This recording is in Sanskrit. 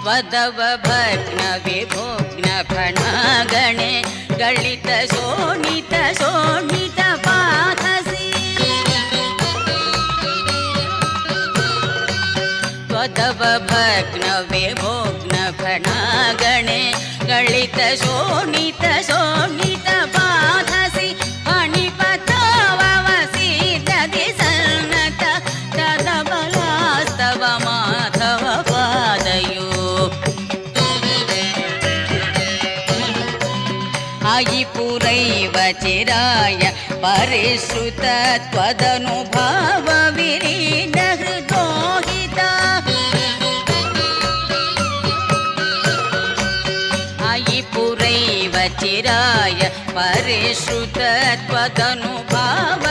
वदव भग्न विभुग्न फणागणे गलित शोणित शोणित पाथसि वदव भग्न विभुग्न फणागणे गलित शोणित शोणित पाथसि फणिपथवसि दधि सन्नत तदबलास्तव माधव पादयो आयिपुरैव चिराय परिश्रुत त्वदनुभाव विरीड हृदोहिता आयिपुरैव चिराय परिश्रुत त्वदनुभाव